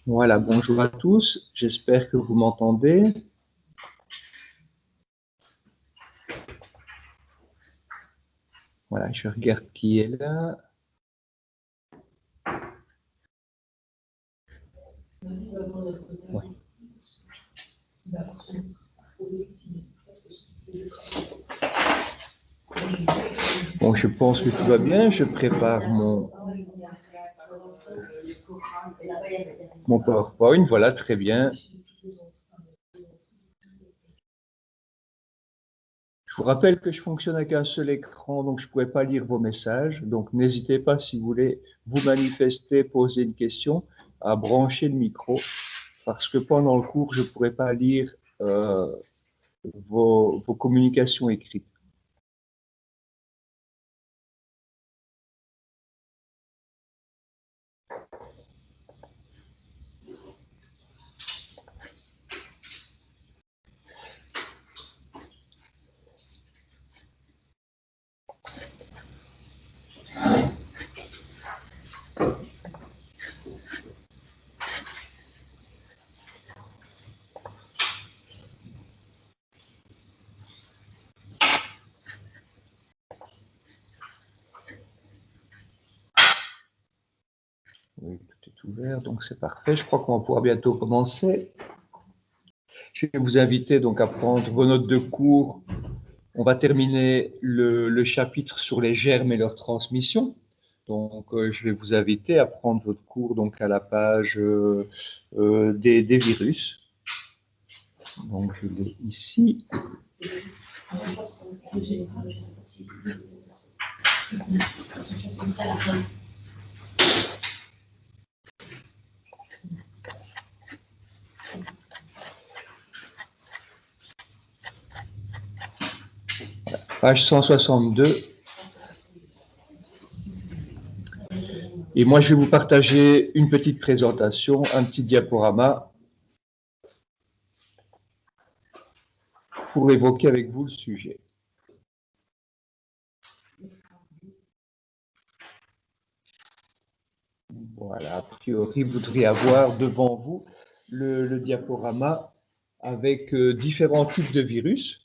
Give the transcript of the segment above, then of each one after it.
Voilà, bonjour à tous, j'espère que vous m'entendez. Voilà, je regarde qui est là. Ouais. Bon, je pense que tout va bien, je prépare mon PowerPoint, voilà, très bien. Je vous rappelle que je fonctionne avec un seul écran, donc je ne pourrai pas lire vos messages. Donc n'hésitez pas, si vous voulez vous manifester, poser une question, à brancher le micro, parce que pendant le cours, je ne pourrai pas lire vos communications écrites. Oui, tout est ouvert, donc c'est parfait. Je crois qu'on va pouvoir bientôt commencer. Je vais vous inviter donc à prendre vos notes de cours. On va terminer le chapitre sur les germes et leur transmission. Donc, je vais vous inviter à prendre votre cours donc à la page des virus. Donc, je l'ai ici. Page 162. Et moi, je vais vous partager une petite présentation, un petit diaporama pour évoquer avec vous le sujet. Voilà, a priori, vous devriez avoir devant vous le diaporama avec différents types de virus.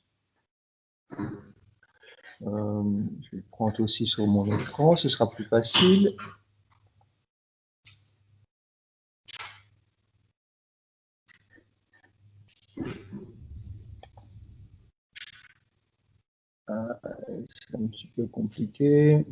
Je vais le prendre aussi sur mon écran, ce sera plus facile. C'est un petit peu compliqué.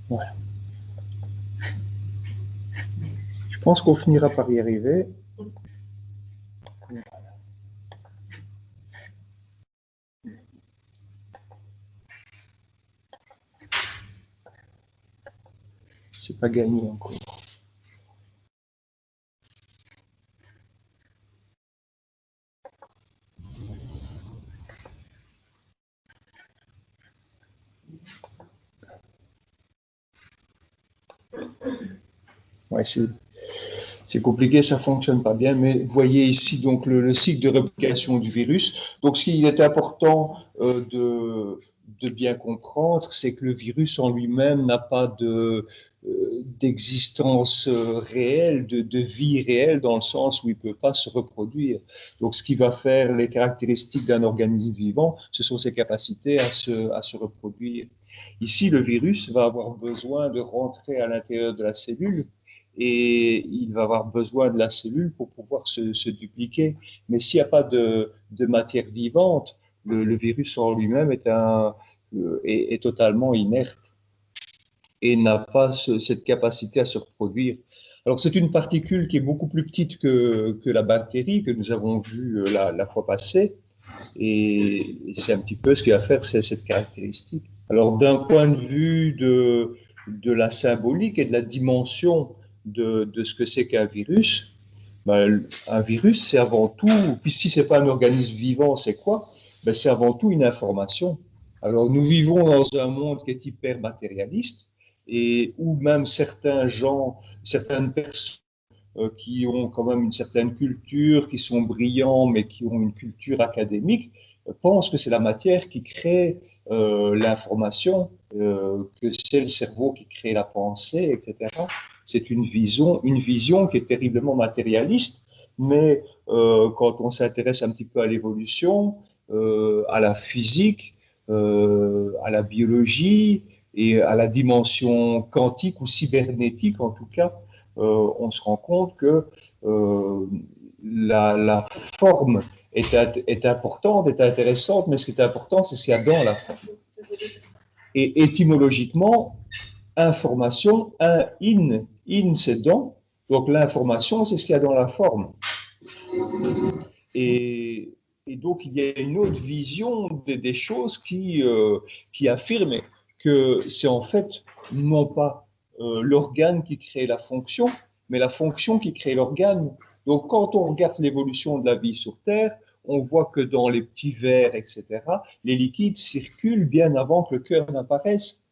Voilà. Je pense qu'on finira par y arriver. C'est pas gagné encore. Ouais, c'est compliqué, ça fonctionne pas bien, mais vous voyez ici donc le cycle de réplication du virus. Donc, ce qu'il est important de bien comprendre, c'est que le virus en lui-même n'a pas d'existence réelle, de vie réelle, dans le sens où il ne peut pas se reproduire. Donc, ce qui va faire les caractéristiques d'un organisme vivant, ce sont ses capacités à se reproduire. Ici, le virus va avoir besoin de rentrer à l'intérieur de la cellule et il va avoir besoin de la cellule pour pouvoir se dupliquer. Mais s'il n'y a pas de matière vivante, le virus en lui-même est totalement inerte et n'a pas cette capacité à se reproduire. Alors, c'est une particule qui est beaucoup plus petite que la bactérie que nous avons vue la fois passée. Et c'est un petit peu ce qui va faire cette caractéristique. Alors, d'un point de vue de la symbolique et de la dimension de ce que c'est qu'un virus, ben, un virus, c'est avant tout, puis si ce n'est pas un organisme vivant, c'est quoi? Ben, c'est avant tout une information. Alors, nous vivons dans un monde qui est hyper matérialiste et où même certains gens, certaines personnes qui ont quand même une certaine culture, qui sont brillants, mais qui ont une culture académique, pensent que c'est la matière qui crée l'information, que c'est le cerveau qui crée la pensée, etc. C'est une vision qui est terriblement matérialiste, mais quand on s'intéresse un petit peu à l'évolution, à la physique, à la biologie et à la dimension quantique ou cybernétique en tout cas, on se rend compte que la forme est importante, est intéressante, mais ce qui est important, c'est ce qu'il y a dans la forme. Et étymologiquement, information, in c'est dans, donc l'information, c'est ce qu'il y a dans la forme. Et donc, il y a une autre vision des choses qui affirme que c'est en fait non pas l'organe qui crée la fonction, mais la fonction qui crée l'organe. Donc, quand on regarde l'évolution de la vie sur Terre, on voit que dans les petits vers, etc., les liquides circulent bien avant que le cœur n'apparaisse.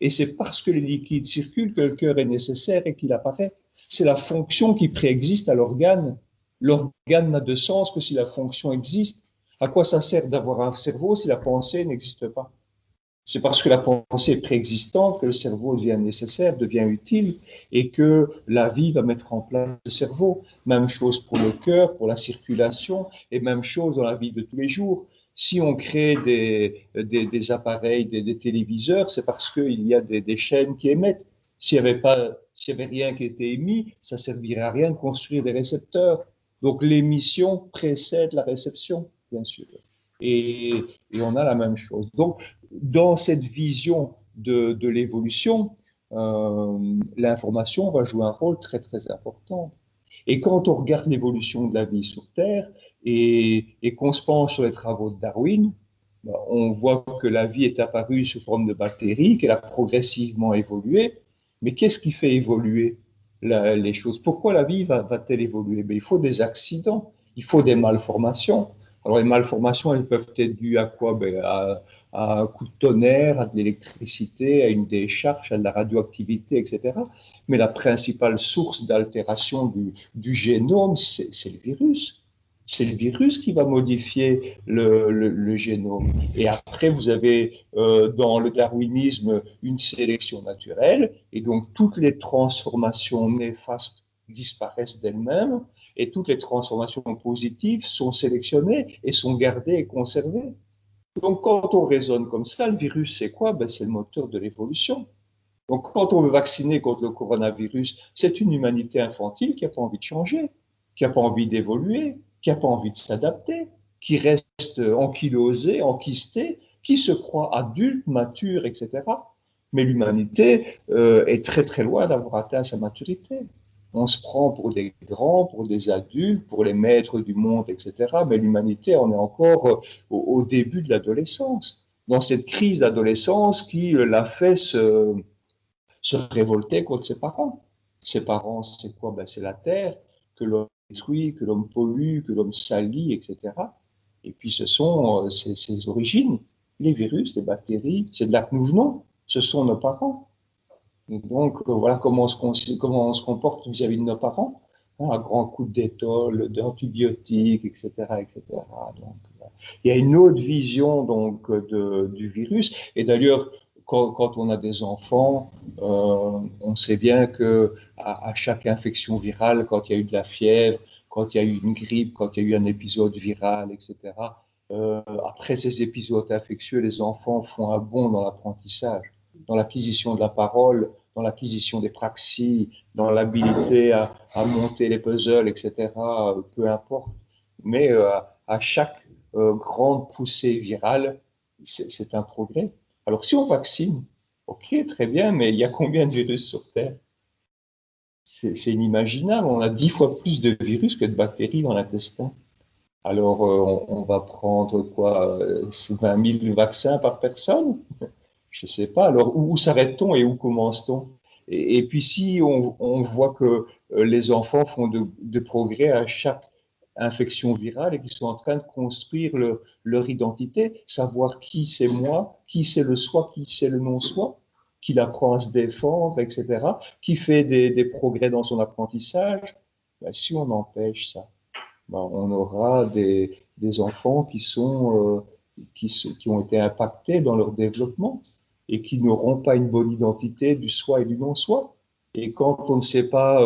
Et c'est parce que les liquides circulent que le cœur est nécessaire et qu'il apparaît. C'est la fonction qui préexiste à l'organe. L'organe n'a de sens que si la fonction existe. À quoi ça sert d'avoir un cerveau si la pensée n'existe pas? C'est parce que la pensée est préexistante que le cerveau devient nécessaire, devient utile, et que la vie va mettre en place le cerveau. Même chose pour le cœur, pour la circulation, et même chose dans la vie de tous les jours. Si on crée des appareils, des téléviseurs, c'est parce qu'il y a des chaînes qui émettent. S'il n'y avait rien qui était émis, ça ne servirait à rien de construire des récepteurs. Donc l'émission précède la réception, bien sûr. Et on a la même chose. Donc, dans cette vision de l'évolution, l'information va jouer un rôle très, très important. Et quand on regarde l'évolution de la vie sur Terre et qu'on se penche sur les travaux de Darwin, on voit que la vie est apparue sous forme de bactéries, qu'elle a progressivement évolué. Mais qu'est-ce qui fait évoluer les choses? Pourquoi la vie va-t-elle évoluer? Il faut des accidents, il faut des malformations. Alors, les malformations, elles peuvent être dues à quoi? À un coup de tonnerre, à de l'électricité, à une décharge, à de la radioactivité, etc. Mais la principale source d'altération du génome, c'est le virus. C'est le virus qui va modifier le génome. Et après, vous avez dans le darwinisme une sélection naturelle, et donc toutes les transformations néfastes disparaissent d'elles-mêmes, et toutes les transformations positives sont sélectionnées et sont gardées et conservées. Donc, quand on raisonne comme ça, le virus, c'est quoi? C'est le moteur de l'évolution. Donc, quand on veut vacciner contre le coronavirus, c'est une humanité infantile qui n'a pas envie de changer, qui n'a pas envie d'évoluer, qui n'a pas envie de s'adapter, qui reste ankylosée, enquistée, qui se croit adulte, mature, etc. Mais l'humanité est très, très loin d'avoir atteint sa maturité. On se prend pour des grands, pour des adultes, pour les maîtres du monde, etc. Mais l'humanité, on est encore au début de l'adolescence, dans cette crise d'adolescence qui l'a fait se révolter contre ses parents. Ses parents, c'est quoi? C'est la terre que l'homme détruit, que l'homme pollue, que l'homme salit, etc. Et puis ce sont ses origines, les virus, les bactéries, c'est de là que nous venons, ce sont nos parents. Et donc voilà comment on se comporte vis-à-vis de nos parents. hein, à grands coups de détol, d'antibiotiques, etc., etc. Donc, il y a une autre vision donc du virus. Et d'ailleurs, quand on a des enfants, on sait bien que à chaque infection virale, quand il y a eu de la fièvre, quand il y a eu une grippe, quand il y a eu un épisode viral, etc. Après ces épisodes infectieux, les enfants font un bond dans l'apprentissage, dans l'acquisition de la parole, dans l'acquisition des praxis, dans l'habilité à monter les puzzles, etc. Peu importe. Mais à chaque grande poussée virale, c'est un progrès. Alors si on vaccine, ok, très bien, mais il y a combien de virus sur Terre? C'est inimaginable. On a 10 fois plus de virus que de bactéries dans l'intestin. Alors, on va prendre quoi, 20 000 vaccins par personne? Je ne sais pas. Alors, où s'arrête-t-on et où commence-t-on? Et puis, si on voit que les enfants font de progrès à chaque infection virale et qu'ils sont en train de construire leur identité, savoir qui c'est moi, qui c'est le soi, qui c'est le non-soi, qui apprend à se défendre, etc., qui fait des progrès dans son apprentissage, ben, si on empêche ça, ben, on aura des enfants qui ont été impactés dans leur développement et qui n'auront pas une bonne identité du soi et du non-soi. Et quand on ne sait pas,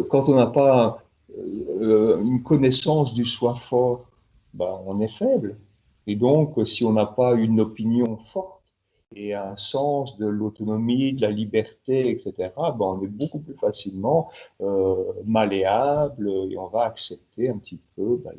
quand on n'a pas une connaissance du soi fort, ben, on est faible. Et donc, si on n'a pas une opinion forte et un sens de l'autonomie, de la liberté, etc., ben, on est beaucoup plus facilement malléable et on va accepter un petit peu ben,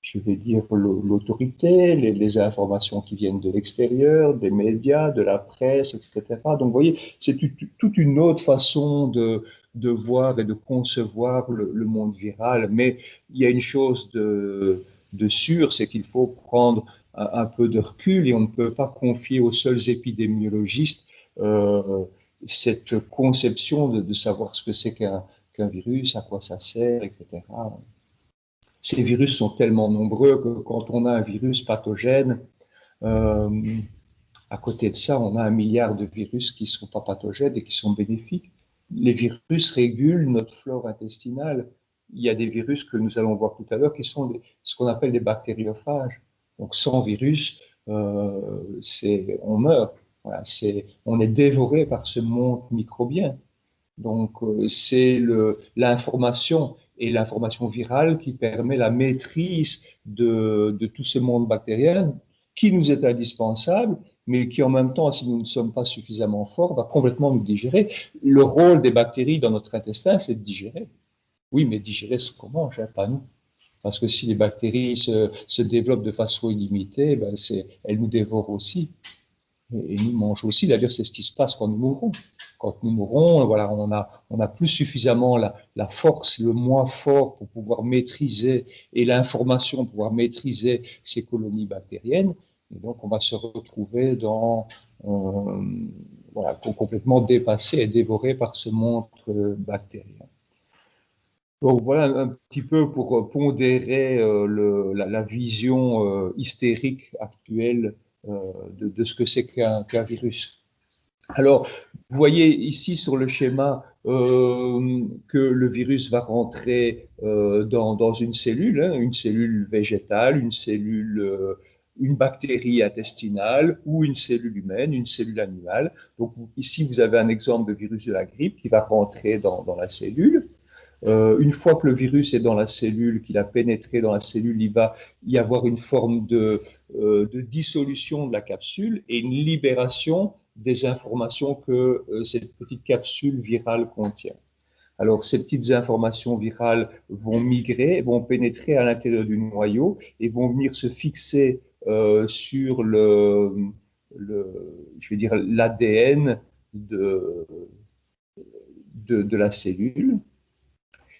je vais dire, l'autorité, les informations qui viennent de l'extérieur, des médias, de la presse, etc. Donc, vous voyez, c'est toute une autre façon de voir et de concevoir le monde viral. Mais il y a une chose de sûr, c'est qu'il faut prendre un peu de recul et on ne peut pas confier aux seuls épidémiologistes cette conception de savoir ce que c'est qu'un virus, à quoi ça sert, etc. Ces virus sont tellement nombreux que quand on a un virus pathogène, euh, à côté de ça, on a 1 milliard de virus qui ne sont pas pathogènes et qui sont bénéfiques. Les virus régulent notre flore intestinale. Il y a des virus que nous allons voir tout à l'heure qui sont ce qu'on appelle des bactériophages. Donc sans virus, on meurt. Voilà, on est dévoré par ce monde microbien. Donc, c'est l'information et l'information virale qui permet la maîtrise de tout ce monde bactérien qui nous est indispensable, mais qui en même temps, si nous ne sommes pas suffisamment forts, va complètement nous digérer. Le rôle des bactéries dans notre intestin, c'est de digérer. Oui, mais digérer ce qu'on mange, hein, pas nous. Parce que si les bactéries se développent de façon illimitée, ben elles nous dévorent aussi et nous mangent aussi. D'ailleurs, c'est ce qui se passe quand nous mourrons. Quand nous mourrons, voilà, on a plus suffisamment la force, le moi fort pour pouvoir maîtriser et l'information pour pouvoir maîtriser ces colonies bactériennes. Et donc, on va se retrouver voilà, complètement dépassé et dévoré par ce monde bactérien. Donc voilà un petit peu pour pondérer la vision hystérique actuelle de ce que c'est qu'un virus. Alors, vous voyez ici sur le schéma que le virus va rentrer dans une cellule végétale, une bactérie intestinale ou une cellule humaine, une cellule animale. Donc ici, vous avez un exemple de virus de la grippe qui va rentrer dans la cellule. Une fois que le virus est dans la cellule, qu'il a pénétré dans la cellule, il va y avoir une forme de dissolution de la capsule et une libération des informations que cette petite capsule virale contient. Alors, ces petites informations virales vont migrer, vont pénétrer à l'intérieur du noyau et vont venir se fixer sur je vais dire, l'ADN de la cellule.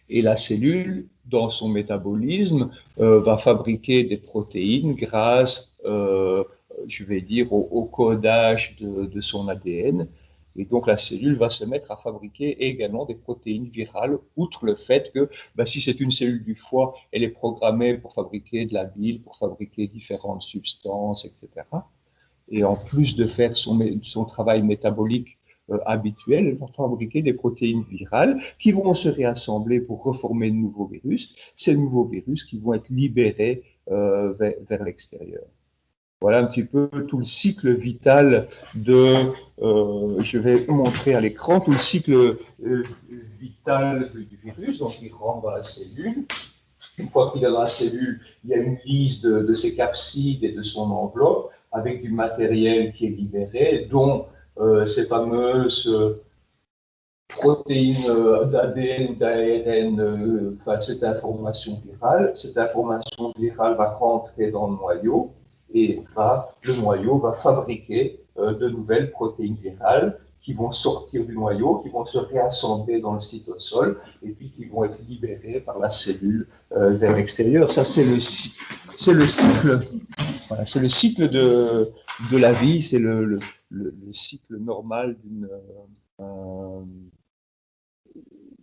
Et la cellule, dans son métabolisme, va fabriquer des protéines grâce, je vais dire, au codage de son ADN. Et donc, la cellule va se mettre à fabriquer également des protéines virales, outre le fait que ben, si c'est une cellule du foie, elle est programmée pour fabriquer de la bile, pour fabriquer différentes substances, etc. Et en plus de faire son travail métabolique habituelles, elles vont fabriquer des protéines virales qui vont se réassembler pour reformer de nouveaux virus. Ces nouveaux virus qui vont être libérés vers l'extérieur. Voilà un petit peu tout le cycle vital je vais montrer à l'écran, tout le cycle vital du virus. Donc, il rentre dans la cellule. Une fois qu'il est dans la cellule, il y a une liste de ses capsides et de son enveloppe avec du matériel qui est libéré, dont ces fameuses protéines d'ADN ou d'ARN, cette information virale. Cette information virale va rentrer dans le noyau et le noyau va fabriquer de nouvelles protéines virales qui vont sortir du noyau, qui vont se réassembler dans le cytosol et puis qui vont être libérées par la cellule vers l'extérieur. Ça, c'est le cycle. Voilà, c'est le cycle de la vie, c'est le cycle normal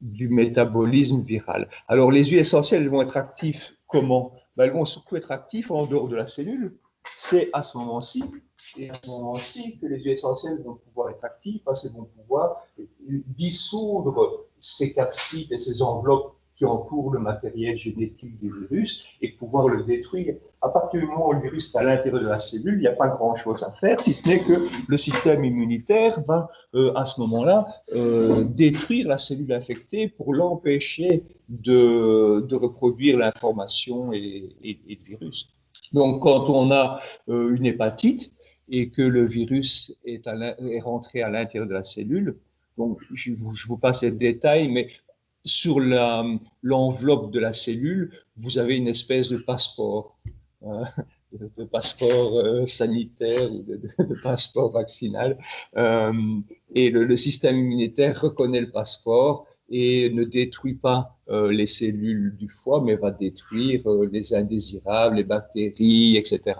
du métabolisme viral. Alors, les huiles essentielles vont être actifs comment? Elles vont surtout être actifs en dehors de la cellule. C'est à ce moment-ci, que les huiles essentielles vont pouvoir être actives parce qu'elles vont pouvoir dissoudre ces capsides et ces enveloppes qui entourent le matériel génétique du virus et pouvoir le détruire. À partir du moment où le virus est à l'intérieur de la cellule, il n'y a pas grand-chose à faire, si ce n'est que le système immunitaire va, à ce moment-là, détruire la cellule infectée pour l'empêcher de reproduire l'information et le virus. Donc, quand on a une hépatite et que le virus est rentré à l'intérieur de la cellule, donc je vous passe les détails, mais sur l'enveloppe de la cellule, vous avez une espèce de passeport, de passeport sanitaire ou de passeport vaccinal. Et le système immunitaire reconnaît le passeport et ne détruit pas les cellules du foie, mais va détruire les indésirables, les bactéries, etc.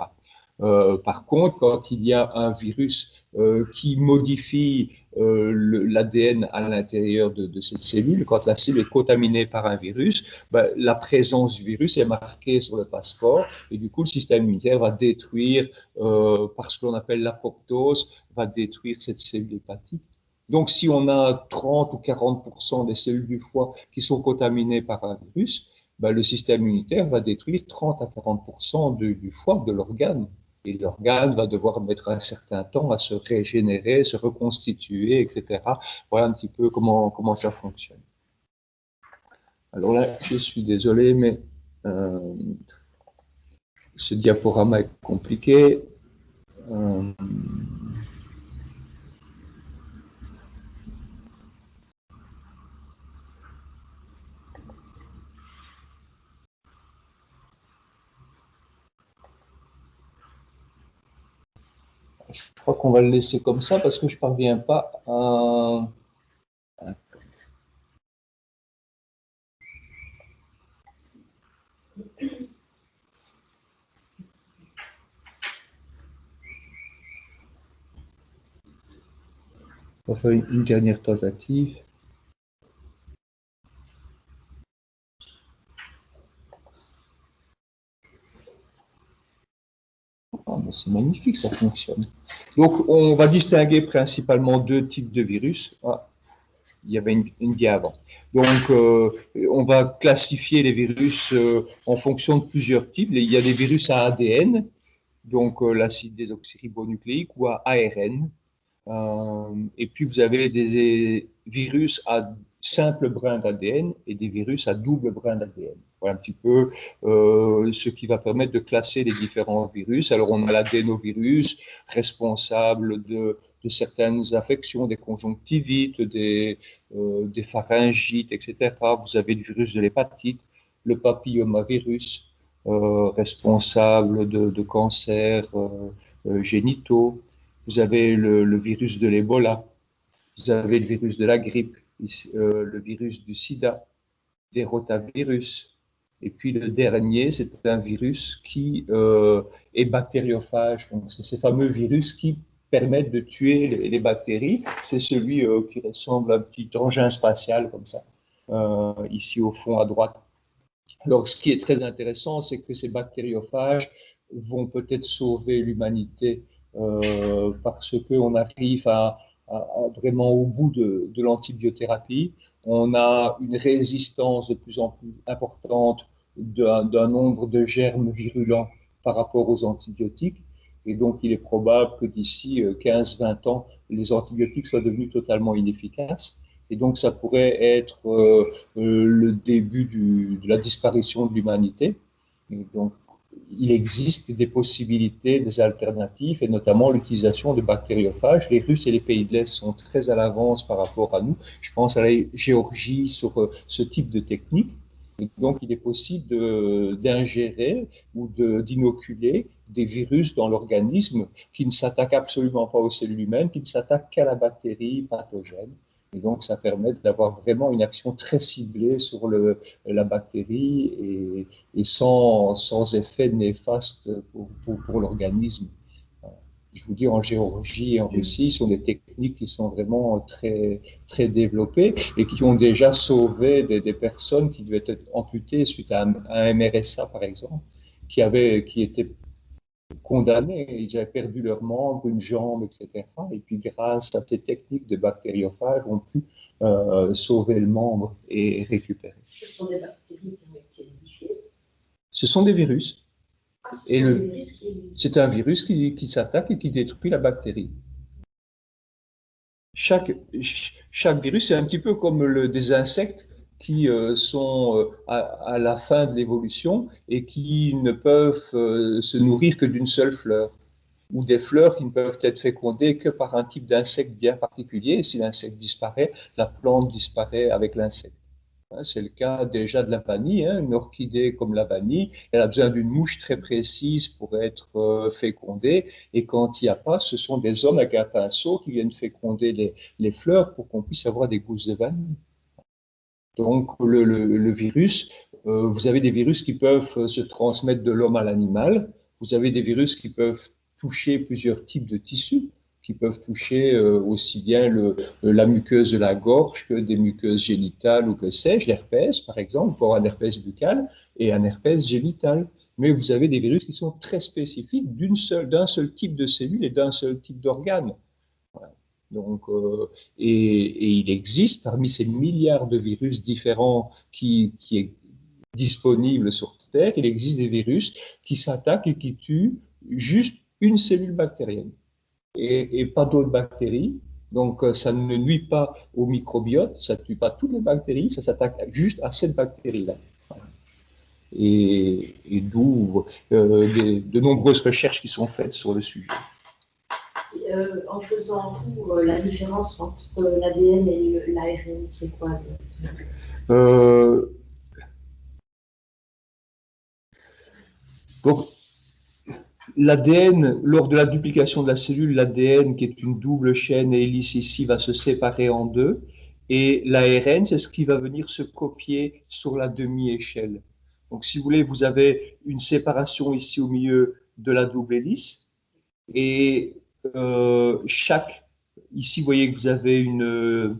Par contre, quand il y a un virus qui modifie l'ADN à l'intérieur de cette cellule, quand la cellule est contaminée par un virus, la présence du virus est marquée sur le passeport et du coup, le système immunitaire va détruire, par ce qu'on appelle l'apoptose, va détruire cette cellule hépatique. Donc, si on a 30 ou 40% des cellules du foie qui sont contaminées par un virus, le système immunitaire va détruire 30 à 40% du foie, de l'organe. Et l'organe va devoir mettre un certain temps à se régénérer, se reconstituer, etc. Voilà un petit peu comment ça fonctionne. Alors là, je suis désolé, mais ce diaporama est compliqué. Je crois qu'on va le laisser comme ça parce que je ne parviens pas à... On va faire une dernière tentative. Oh, c'est magnifique, ça fonctionne. Donc, on va distinguer principalement deux types de virus. Ah, il y avait une dia avant. Donc, on va classifier les virus en fonction de plusieurs types. Il y a des virus à ADN, donc l'acide désoxyribonucléique, ou à ARN. Et puis, vous avez des virus à simple brin d'ADN et des virus à double brin d'ADN. Voilà un petit peu ce qui va permettre de classer les différents virus. Alors, on a l'adénovirus, responsable de certaines affections, des conjonctivites, des pharyngites, etc. Vous avez le virus de l'hépatite, le papillomavirus, responsable de cancers génitaux. Vous avez le virus de l'Ebola, vous avez le virus de la grippe, le virus du sida, des rotavirus. Et puis le dernier, c'est un virus qui est bactériophage. Donc, c'est ces fameux virus qui permettent de tuer les bactéries. C'est celui qui ressemble à un petit engin spatial comme ça, ici au fond à droite. Alors, ce qui est très intéressant, c'est que ces bactériophages vont peut-être sauver l'humanité parce qu'on arrive à vraiment au bout de l'antibiothérapie. On a une résistance de plus en plus importante d'un nombre de germes virulents par rapport aux antibiotiques. Et donc, il est probable que d'ici 15-20 ans, les antibiotiques soient devenus totalement inefficaces. Et donc, ça pourrait être le début de la disparition de l'humanité. Et donc, il existe des possibilités, des alternatives, et notamment l'utilisation de bactériophages. Les Russes et les pays de l'Est sont très à l'avance par rapport à nous. Je pense à la Géorgie sur ce type de technique. Et donc, il est possible d'ingérer ou d'inoculer des virus dans l'organisme qui ne s'attaquent absolument pas aux cellules humaines, qui ne s'attaquent qu'à la bactérie pathogène. Et donc, ça permet d'avoir vraiment une action très ciblée sur la bactérie et sans effet néfaste pour l'organisme. Je vous dis, en Géorgie et en Russie, ce sont des techniques qui sont vraiment très, très développées et qui ont déjà sauvé des personnes qui devaient être amputées suite à un MRSA, par exemple, qui étaient condamnés, ils avaient perdu leurs membres, une jambe, etc. Et puis, grâce à ces techniques de bactériophages, on pu sauver le membre et récupérer. Ce sont des bactéries qui ont été modifiées. Ce sont des virus. Ah, ce sont des virus qui existent. C'est un virus qui s'attaque et qui détruit la bactérie. Chaque virus, c'est un petit peu comme des insectes qui sont à la fin de l'évolution et qui ne peuvent se nourrir que d'une seule fleur, ou des fleurs qui ne peuvent être fécondées que par un type d'insecte bien particulier. Et si l'insecte disparaît, la plante disparaît avec l'insecte. C'est le cas déjà de la vanille. Une orchidée comme la vanille, elle a besoin d'une mouche très précise pour être fécondée. Et quand il n'y a pas, ce sont des hommes avec un pinceau qui viennent féconder les fleurs pour qu'on puisse avoir des gousses de vanille. Donc, le virus, vous avez des virus qui peuvent se transmettre de l'homme à l'animal. Vous avez des virus qui peuvent toucher plusieurs types de tissus, qui peuvent toucher aussi bien la muqueuse de la gorge que des muqueuses génitales ou que sais-je, l'herpès par exemple, pour un herpès buccal et un herpès génital. Mais vous avez des virus qui sont très spécifiques d'un seul type de cellule et d'un seul type d'organe. Voilà. Donc, et il existe parmi ces milliards de virus différents qui est disponibles sur Terre, il existe des virus qui s'attaquent et qui tuent juste une cellule bactérienne et pas d'autres bactéries. Donc, ça ne nuit pas au microbiote, ça ne tue pas toutes les bactéries, ça s'attaque juste à cette bactérie-là. Et d'où de nombreuses recherches qui sont faites sur le sujet. En faisant vous la différence entre l'ADN et l'ARN, c'est quoi Donc, l'ADN, lors de la duplication de la cellule, l'ADN, qui est une double chaîne hélice ici, va se séparer en deux. Et l'ARN, c'est ce qui va venir se copier sur la demi-échelle. Donc, si vous voulez, vous avez une séparation ici au milieu de la double hélice. Et ici, vous voyez que vous avez une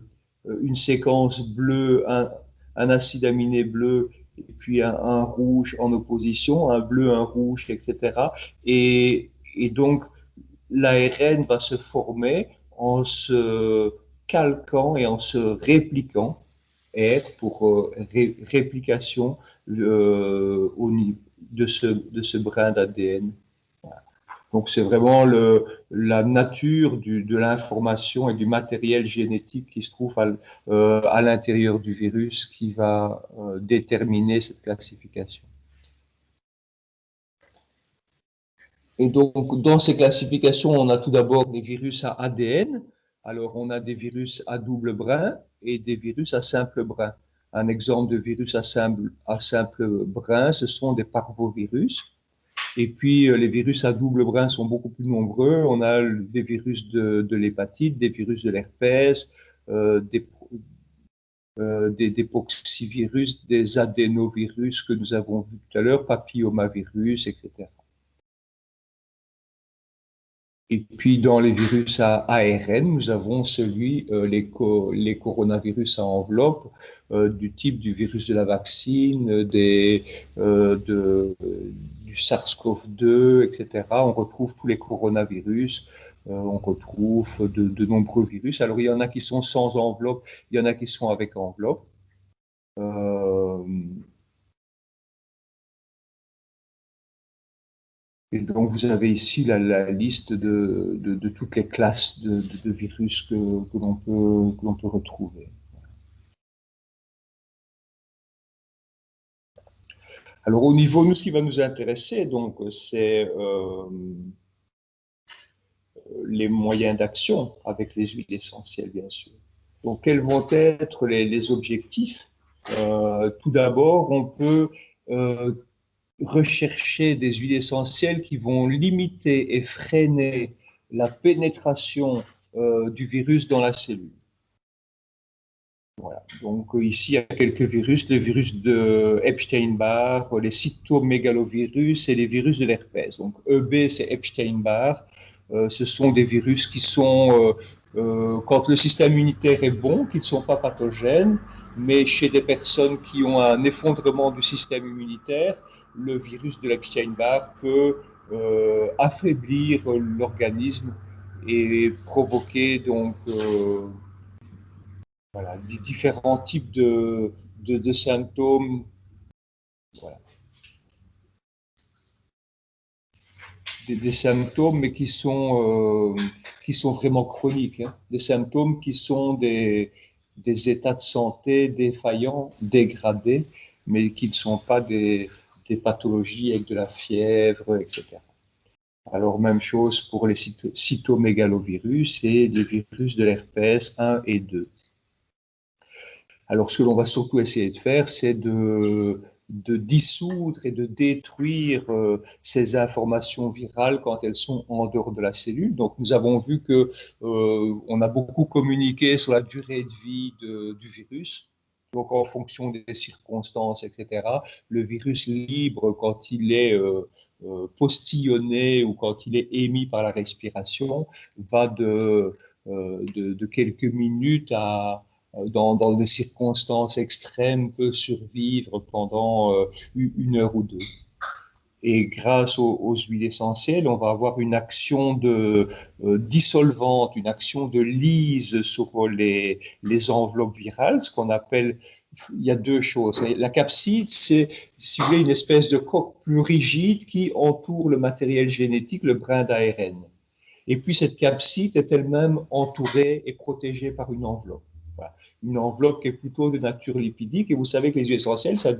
séquence bleue, un acide aminé bleu, et puis un rouge en opposition, un bleu, un rouge, etc. Et donc, l'ARN va se former en se calquant et en se répliquant, R pour réplication au niveau de ce brin d'ADN. Donc, c'est vraiment la nature de l'information et du matériel génétique qui se trouve à l'intérieur du virus qui va déterminer cette classification. Et donc, dans ces classifications, on a tout d'abord des virus à ADN. Alors, on a des virus à double brin et des virus à simple brin. Un exemple de virus à simple brin, ce sont des parvovirus. Et puis, les virus à double brin sont beaucoup plus nombreux. On a des virus de l'hépatite, des virus de l'herpès, des poxyvirus, des adénovirus que nous avons vus tout à l'heure, papillomavirus, etc. Et puis, dans les virus à ARN, nous avons les coronavirus à enveloppe du type du virus de la vaccine, du SARS-CoV-2, etc. On retrouve tous les coronavirus, on retrouve de nombreux virus. Alors, il y en a qui sont sans enveloppe, il y en a qui sont avec enveloppe. Et donc, vous avez ici la liste de toutes les classes de virus que l'on peut retrouver. Alors, au niveau, nous, ce qui va nous intéresser, donc, c'est les moyens d'action avec les huiles essentielles, bien sûr. Donc, quels vont être les objectifs? Tout d'abord, on peut rechercher des huiles essentielles qui vont limiter et freiner la pénétration du virus dans la cellule. Voilà. Donc ici, il y a quelques virus, le virus de Epstein-Barr, les cytomégalovirus et les virus de l'herpès. Donc EB, c'est Epstein-Barr. Ce sont des virus qui sont, quand le système immunitaire est bon, qui ne sont pas pathogènes, mais chez des personnes qui ont un effondrement du système immunitaire, le virus de l'Epstein-Barr peut affaiblir l'organisme et provoquer donc voilà, différents types de symptômes. Voilà. Des symptômes, mais qui sont vraiment chroniques. Hein. Des symptômes qui sont des états de santé défaillants, dégradés, mais qui ne sont pas des pathologies avec de la fièvre, etc. Alors, même chose pour les cytomégalovirus et les virus de l'herpès 1 et 2. Alors, ce que l'on va surtout essayer de faire, c'est de dissoudre et de détruire ces informations virales quand elles sont en dehors de la cellule. Donc, nous avons vu que on a beaucoup communiqué sur la durée de vie du virus. Donc, en fonction des circonstances, etc., le virus libre, quand il est postillonné ou quand il est émis par la respiration, va de quelques minutes à dans des circonstances extrêmes, peut survivre pendant une heure ou deux. Et grâce aux huiles essentielles, on va avoir une action dissolvante, une action de lyse sur les enveloppes virales, ce qu'on appelle, il y a deux choses. La capside, c'est, si vous voulez, une espèce de coque plus rigide qui entoure le matériel génétique, le brin d'ARN. Et puis cette capside est elle-même entourée et protégée par une enveloppe. Voilà. Une enveloppe qui est plutôt de nature lipidique. Et vous savez que les huiles essentielles, ça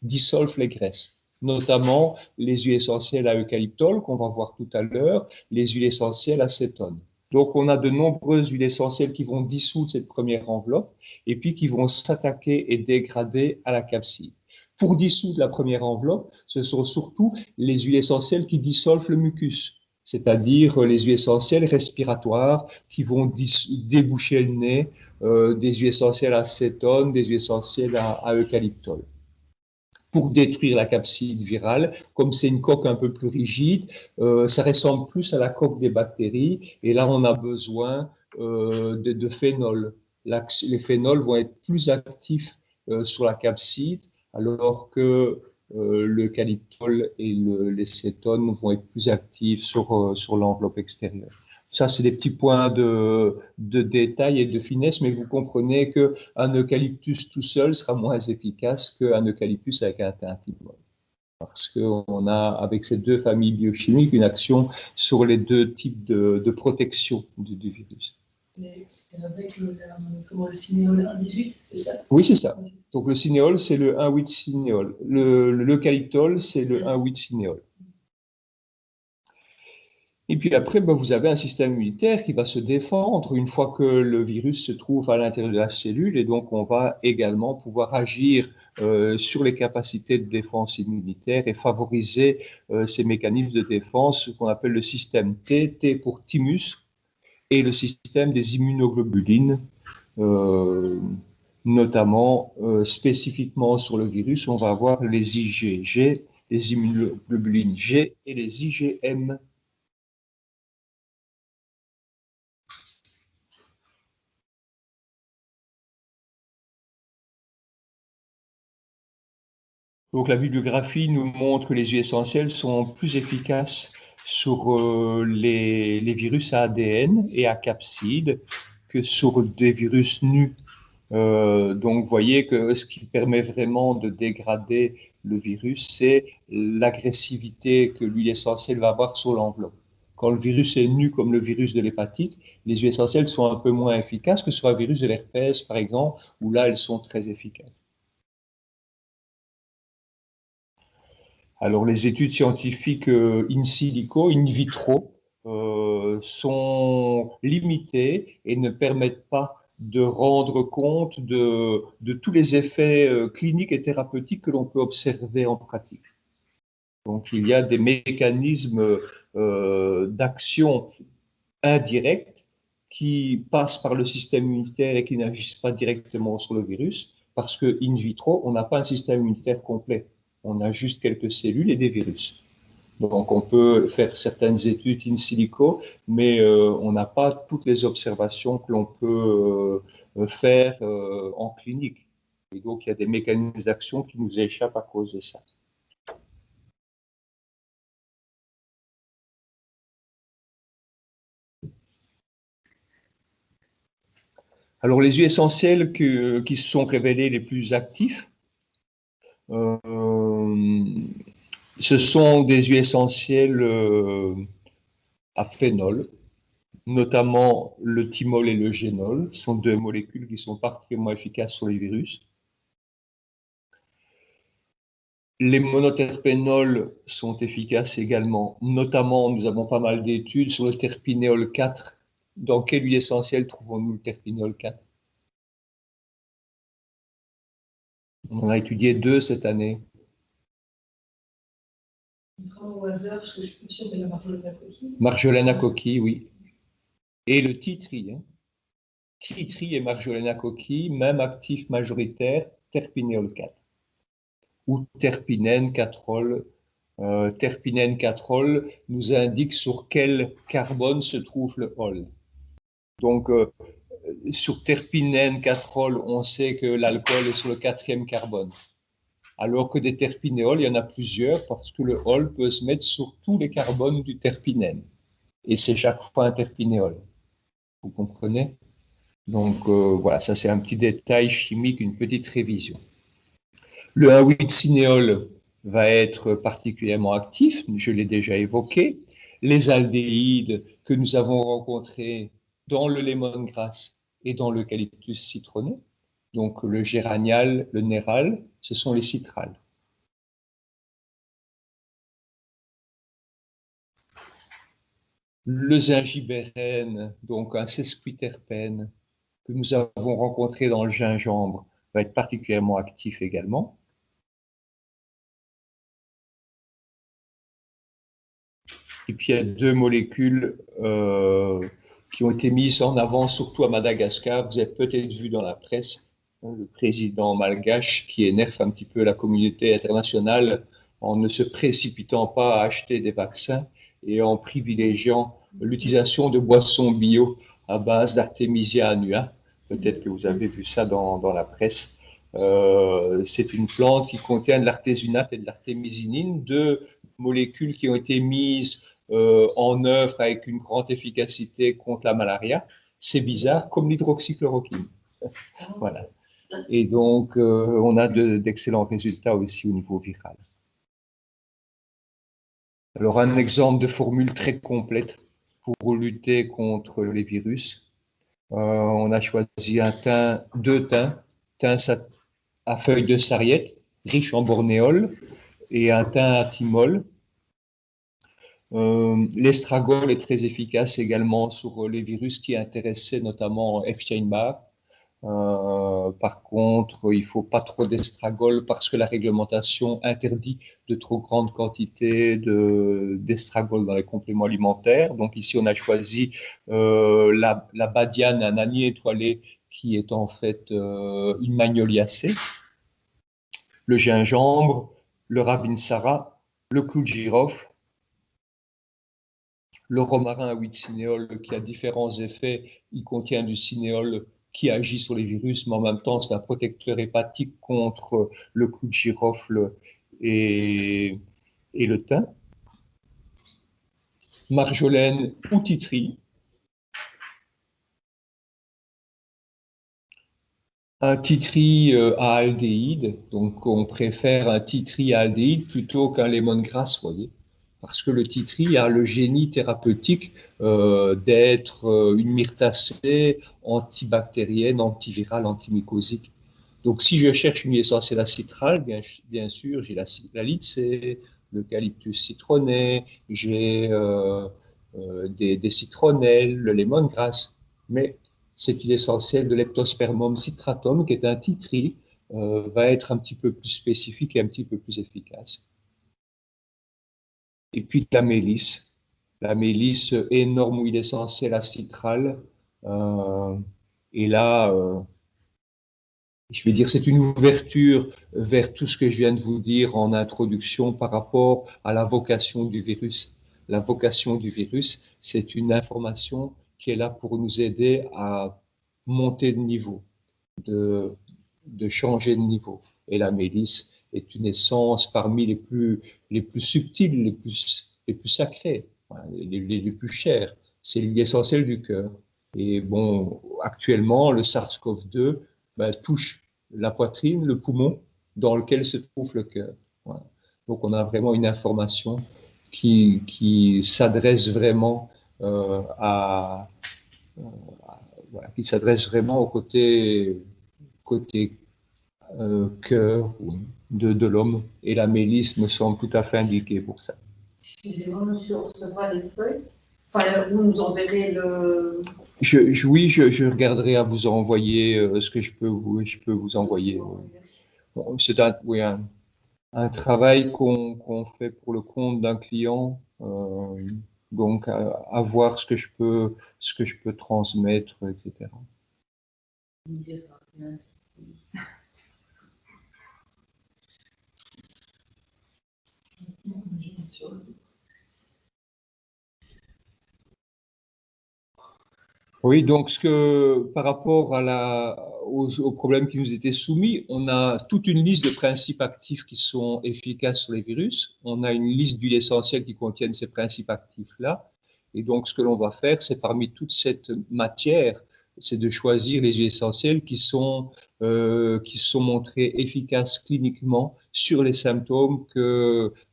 dissolve les graisses, notamment les huiles essentielles à eucalyptol qu'on va voir tout à l'heure, les huiles essentielles à cétone. Donc on a de nombreuses huiles essentielles qui vont dissoudre cette première enveloppe et puis qui vont s'attaquer et dégrader à la capside. Pour dissoudre la première enveloppe, ce sont surtout les huiles essentielles qui dissolvent le mucus, c'est-à-dire les huiles essentielles respiratoires qui vont déboucher le nez, des huiles essentielles à cétone, des huiles essentielles à eucalyptol. Pour détruire la capside virale, comme c'est une coque un peu plus rigide, ça ressemble plus à la coque des bactéries, et là on a besoin de phénol. Les phénols vont être plus actifs sur la capside, alors que l'eucalyptol et les cétones vont être plus actifs sur l'enveloppe extérieure. Ça, c'est des petits points de détail et de finesse, mais vous comprenez qu'un eucalyptus tout seul sera moins efficace qu'un eucalyptus avec un thymidine. Parce qu'on a, avec ces deux familles biochimiques, une action sur les deux types de protection du virus. C'est avec le cinéole 1,18, c'est ça? Oui, c'est ça. Donc le cinéole, c'est le 1,8 cinéole. L'eucalyptol, c'est le 1,8 cinéole. Et puis après, ben, vous avez un système immunitaire qui va se défendre une fois que le virus se trouve à l'intérieur de la cellule, et donc on va également pouvoir agir sur les capacités de défense immunitaire et favoriser ces mécanismes de défense, ce qu'on appelle le système T, T pour thymus, et le système des immunoglobulines, notamment spécifiquement sur le virus, on va avoir les IgG, les immunoglobulines G et les IgM. Donc la bibliographie nous montre que les huiles essentielles sont plus efficaces sur les virus à ADN et à capsid que sur des virus nus. Donc vous voyez que ce qui permet vraiment de dégrader le virus, c'est l'agressivité que l'huile essentielle va avoir sur l'enveloppe. Quand le virus est nu comme le virus de l'hépatite, les huiles essentielles sont un peu moins efficaces que sur un virus de l'herpès, par exemple, où là, elles sont très efficaces. Alors, les études scientifiques in silico, in vitro, sont limitées et ne permettent pas de rendre compte de tous les effets cliniques et thérapeutiques que l'on peut observer en pratique. Donc, il y a des mécanismes d'action indirects qui passent par le système immunitaire et qui n'agissent pas directement sur le virus, parce que in vitro, on n'a pas un système immunitaire complet. On a juste quelques cellules et des virus. Donc, on peut faire certaines études in silico, mais on n'a pas toutes les observations que l'on peut faire en clinique. Et donc, il y a des mécanismes d'action qui nous échappent à cause de ça. Alors, les huiles essentielles qui se sont révélées les plus actifs, ce sont des huiles essentielles à phénol, notamment le thymol et le génol, sont deux molécules qui sont particulièrement efficaces sur les virus. Les monoterpénols sont efficaces également, notamment nous avons pas mal d'études sur le terpinéol 4. Dans quelle huile essentielle trouvons-nous le terpinéol 4? On en a étudié 2 cette année. Vraiment au hasard, je suis plus sûre de la marjolaine à coquille. Marjolaine à coquille, oui. Et le titri. Titri et marjolaine à coquille, même actif majoritaire, terpinéol 4. Ou terpinène 4-ol. Terpinène 4-ol nous indique sur quel carbone se trouve le ol. Donc, sur terpinène 4-ol, on sait que l'alcool est sur le 4e carbone. Alors que des terpinéols, il y en a plusieurs parce que le ol peut se mettre sur tous les carbones du terpinène. Et c'est chaque fois un terpinéol. Vous comprenez? Donc voilà, ça c'est un petit détail chimique, une petite révision. Le 1,8-cinéol va être particulièrement actif, je l'ai déjà évoqué. Les aldéhydes que nous avons rencontrés dans le lemongrass et dans l'eucalyptus citronné, donc le géranial, le néral, ce sont les citrales. Le zingibérène, donc un sesquiterpène, que nous avons rencontré dans le gingembre, va être particulièrement actif également. Et puis il y a 2 molécules qui ont été mises en avant, surtout à Madagascar. Vous avez peut-être vu dans la presse le président malgache qui énerve un petit peu la communauté internationale en ne se précipitant pas à acheter des vaccins et en privilégiant l'utilisation de boissons bio à base d'Artemisia annua. Peut-être que vous avez vu ça dans la presse. C'est une plante qui contient de l'artésunate et de l'artémisinine, 2 molécules qui ont été mises en œuvre avec une grande efficacité contre la malaria. C'est bizarre, comme l'hydroxychloroquine. Voilà. Et donc, on a d'excellents résultats aussi au niveau viral. Alors, un exemple de formule très complète pour lutter contre les virus. On a choisi un thym, 2 thym à feuilles de sarriette, riche en bornéol, et un thym à thymol. L'estragol est très efficace également sur les virus qui intéressaient notamment Epstein-Barr. Par contre, il ne faut pas trop d'estragol parce que la réglementation interdit de trop grandes quantités d'estragol dans les compléments alimentaires. Donc ici, on a choisi la badiane, un anis étoilé qui est en fait une magnoliacée, le gingembre, le rabinsara, le clou de girofle, le romarin à 8-cinéol qui a différents effets. Il contient du cinéol qui agit sur les virus, mais en même temps, c'est un protecteur hépatique contre le clou de girofle et le thym. Marjolaine ou titri. Un titri à aldéhyde, donc on préfère un titri à aldéhyde plutôt qu'un lemongrass, voyez, parce que le titri a le génie thérapeutique d'être une myrtacée antibactérienne, antivirale, antimycosique. Donc si je cherche une huile essentielle acitrale, bien sûr, j'ai la lycée, l'eucalyptus citronné, j'ai des citronnelles, le lemongrass, mais cette huile essentielle de Leptospermum citratum, qui est un titri, va être un petit peu plus spécifique et un petit peu plus efficace. Et puis la mélisse, énorme huile essentielle acitrale, et là, je vais dire, c'est une ouverture vers tout ce que je viens de vous dire en introduction par rapport à la vocation du virus. La vocation du virus, c'est une information qui est là pour nous aider à monter de niveau, de changer de niveau. Et la mélisse est une essence parmi les plus subtiles, les plus sacrées, les plus chères. C'est l'huile essentielle du cœur. Et bon, actuellement, le SARS-CoV-2 touche la poitrine, le poumon, dans lequel se trouve le cœur. Voilà. Donc, on a vraiment une information qui s'adresse vraiment voilà, qui s'adresse vraiment au côté cœur de l'homme. Et la mélisse me semble tout à fait indiquée pour ça. Excusez-moi, monsieur, on recevra les feuilles. Enfin, vous nous enverrez le... Oui, je regarderai à vous envoyer ce que je peux vous envoyer. C'est un travail qu'on fait pour le compte d'un client, donc à voir ce que je peux transmettre, etc. Oui, donc par rapport aux problèmes qui nous étaient soumis, on a toute une liste de principes actifs qui sont efficaces sur les virus. On a une liste d'huiles essentielles qui contiennent ces principes actifs-là. Et donc, ce que l'on va faire, c'est parmi toute cette matière, c'est de choisir les huiles essentielles qui sont montrées efficaces cliniquement sur les symptômes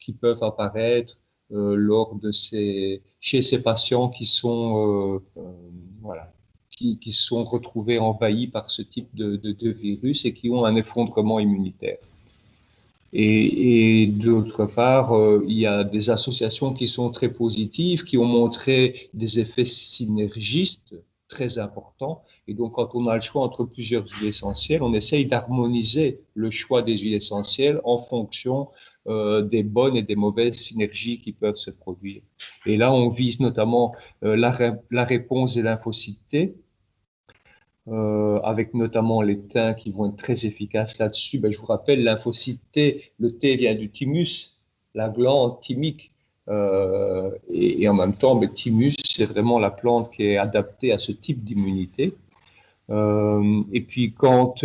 qui peuvent apparaître chez ces patients qui sont voilà, qui sont retrouvés envahis par ce type de virus et qui ont un effondrement immunitaire. Et d'autre part, il y a des associations qui sont très positives, qui ont montré des effets synergistes très importants. Et donc, quand on a le choix entre plusieurs huiles essentielles, on essaye d'harmoniser le choix des huiles essentielles en fonction des bonnes et des mauvaises synergies qui peuvent se produire. Et là, on vise notamment la réponse des lymphocytes T, avec notamment les thym qui vont être très efficaces là-dessus. Je vous rappelle, lymphocyte T, le T vient du thymus, la glande thymique, et en même temps, thymus, c'est vraiment la plante qui est adaptée à ce type d'immunité. Et puis, quand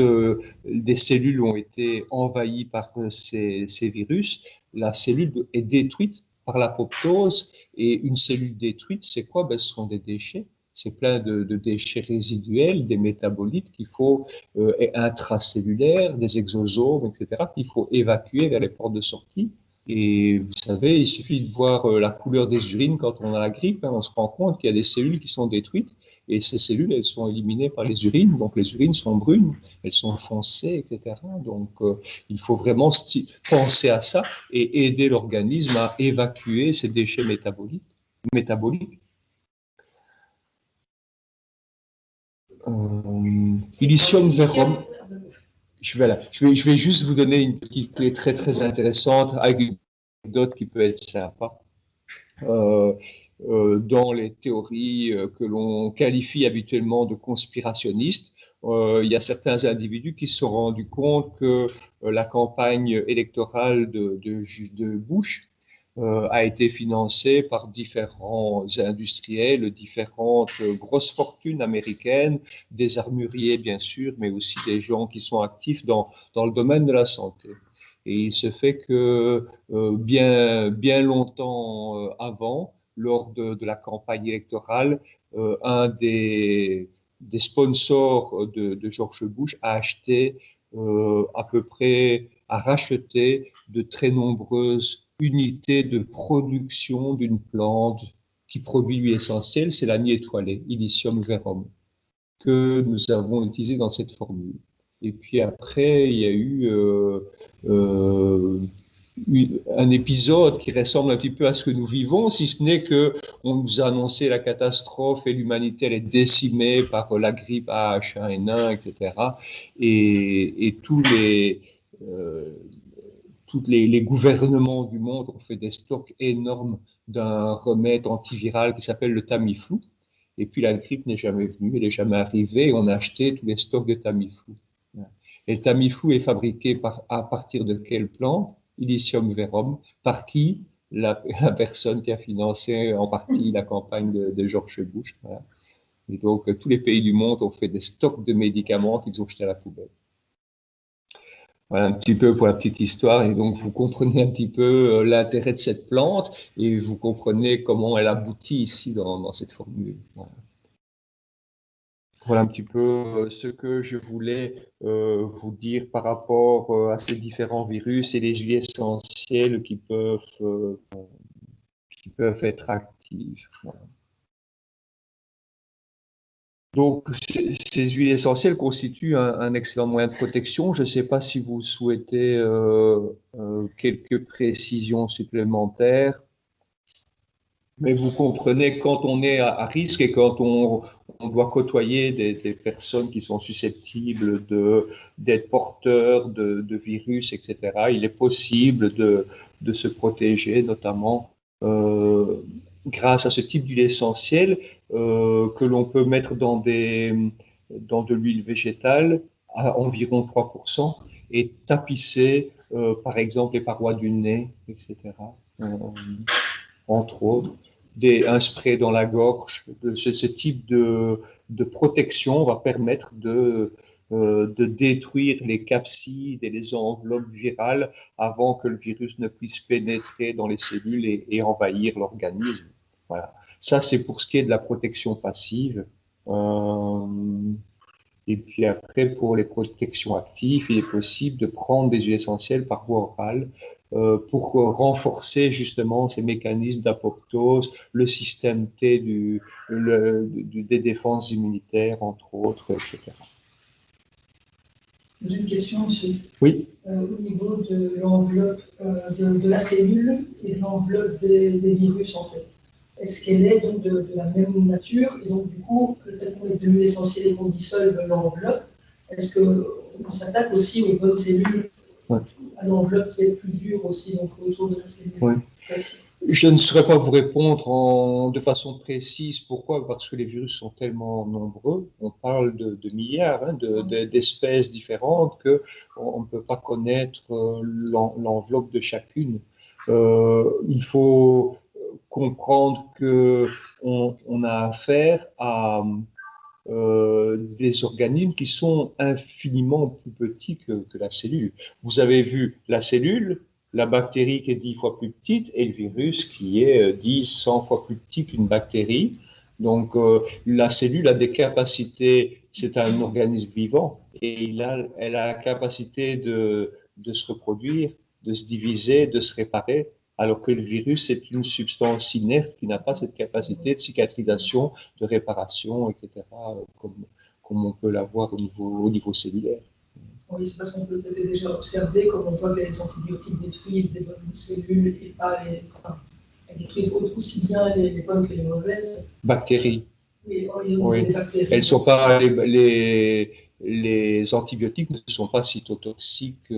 des cellules ont été envahies par ces virus, la cellule est détruite par l'apoptose. Et une cellule détruite, c'est quoi? Ce sont des déchets. C'est plein de déchets résiduels, des métabolites qu'il faut intracellulaires, des exosomes, etc., qu'il faut évacuer vers les portes de sortie. Et vous savez, il suffit de voir la couleur des urines quand on a la grippe. On se rend compte qu'il y a des cellules qui sont détruites. Et ces cellules, elles sont éliminées par les urines, donc les urines sont brunes, elles sont foncées, etc. Donc, il faut vraiment penser à ça et aider l'organisme à évacuer ces déchets métaboliques. Ilicium verum. Je vais juste vous donner une petite clé très, très intéressante avec une anecdote qui peut être sympa. Dans les théories que l'on qualifie habituellement de conspirationnistes, il y a certains individus qui se sont rendus compte que la campagne électorale de Bush a été financée par différents industriels, différentes grosses fortunes américaines, des armuriers bien sûr, mais aussi des gens qui sont actifs dans le domaine de la santé. Et il se fait que bien longtemps avant, lors de la campagne électorale, un des sponsors de George Bush a acheté à peu près, a racheté de très nombreuses unités de production d'une plante qui produit l'huile essentielle, c'est la mie étoilée, Illicium verum, que nous avons utilisé dans cette formule. Et puis après, il y a eu un épisode qui ressemble un petit peu à ce que nous vivons, si ce n'est que on nous a annoncé la catastrophe et l'humanité elle est décimée par la grippe H1N1, etc. Et tous les gouvernements du monde ont fait des stocks énormes d'un remède antiviral qui s'appelle le Tamiflu. Et puis la grippe n'est jamais venue, elle n'est jamais arrivée, et on a acheté tous les stocks de Tamiflu. Et le Tamiflu est fabriqué à partir de quelle plante? Illicium verum. Par qui? La personne qui a financé en partie la campagne de George Bush. Voilà. Et donc, tous les pays du monde ont fait des stocks de médicaments qu'ils ont jetés à la poubelle. Voilà un petit peu pour la petite histoire. Et donc, vous comprenez un petit peu l'intérêt de cette plante et vous comprenez comment elle aboutit ici dans cette formule. Voilà. Voilà un petit peu ce que je voulais vous dire par rapport à ces différents virus et les huiles essentielles qui peuvent être actives. Voilà. Donc, ces huiles essentielles constituent un excellent moyen de protection. Je ne sais pas si vous souhaitez quelques précisions supplémentaires. Mais vous comprenez, quand on est à risque et quand on doit côtoyer des personnes qui sont susceptibles d'être porteurs de virus, etc., il est possible de se protéger, notamment grâce à ce type d'huile essentielle que l'on peut mettre dans de l'huile végétale à environ 3% et tapisser, par exemple, les parois du nez, etc., entre autres. Un spray dans la gorge, ce type de protection va permettre de détruire les capsides et les enveloppes virales avant que le virus ne puisse pénétrer dans les cellules et envahir l'organisme. Voilà. Ça, c'est pour ce qui est de la protection passive. Et puis après, pour les protections actives, il est possible de prendre des huiles essentielles par voie orale pour renforcer justement ces mécanismes d'apoptose, le système T des défenses immunitaires, entre autres, etc. J'ai une question, monsieur. Oui. Au niveau de l'enveloppe de la cellule et de l'enveloppe des virus, en fait. Est-ce qu'elle est donc de la même nature? Et donc, du coup, le fait qu'on mette de l'huile essentielle et qu'on dissolve l'enveloppe, est-ce qu'on s'attaque aussi aux bonnes cellules, ouais, à l'enveloppe qui est plus dure aussi, donc autour de la cellule? Ouais. Je ne saurais pas vous répondre de façon précise. Pourquoi? Parce que les virus sont tellement nombreux. On parle de milliards d'espèces différentes qu'on ne peut pas connaître l'enveloppe de chacune. Il faut comprendre qu'on a affaire à des organismes qui sont infiniment plus petits que la cellule. Vous avez vu la cellule, la bactérie qui est 10 fois plus petite et le virus qui est 10, 100 fois plus petit qu'une bactérie. Donc, la cellule a des capacités, c'est un organisme vivant et elle a la capacité de se reproduire, de se diviser, de se réparer, alors que le virus est une substance inerte qui n'a pas cette capacité de cicatrisation, de réparation, etc., comme on peut l'avoir au niveau cellulaire. Oui, c'est parce qu'on peut peut-être déjà observer, comme on voit que les antibiotiques détruisent des bonnes cellules et pas elles détruisent aussi bien les bonnes que les mauvaises. Bactéries. Oui. Les bactéries. Elles sont pas, les antibiotiques ne sont pas cytotoxiques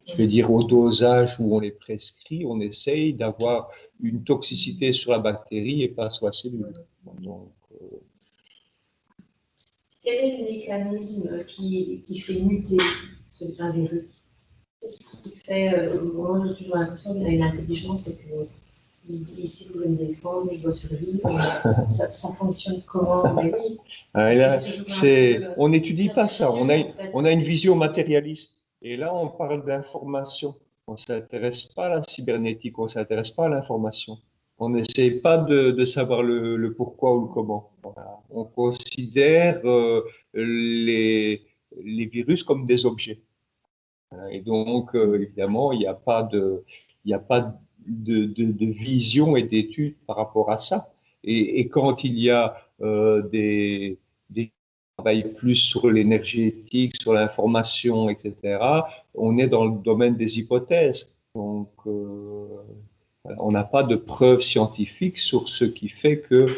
je vais dire au dosage où on les prescrit. On essaye d'avoir une toxicité sur la bactérie et pas sur la cellule. Donc, quel est le mécanisme qui fait muter ce virus? Qu'est-ce qui fait, moi j'ai toujours l'impression qu'il y a une intelligence et que ici vous allez me défendre, je dois survivre, ça fonctionne comment? Mais oui, on n'étudie pas ça, on a une vision matérialiste Et là, on parle d'information. On ne s'intéresse pas à la cybernétique, on ne s'intéresse pas à l'information. On n'essaie pas de savoir le pourquoi ou le comment. Voilà. On considère les virus comme des objets. Et donc, évidemment, il n'y a pas de vision et d'études par rapport à ça. Et quand il y a des travail plus sur l'énergétique, sur l'information, etc., on est dans le domaine des hypothèses. Donc, on n'a pas de preuves scientifiques sur ce qui fait que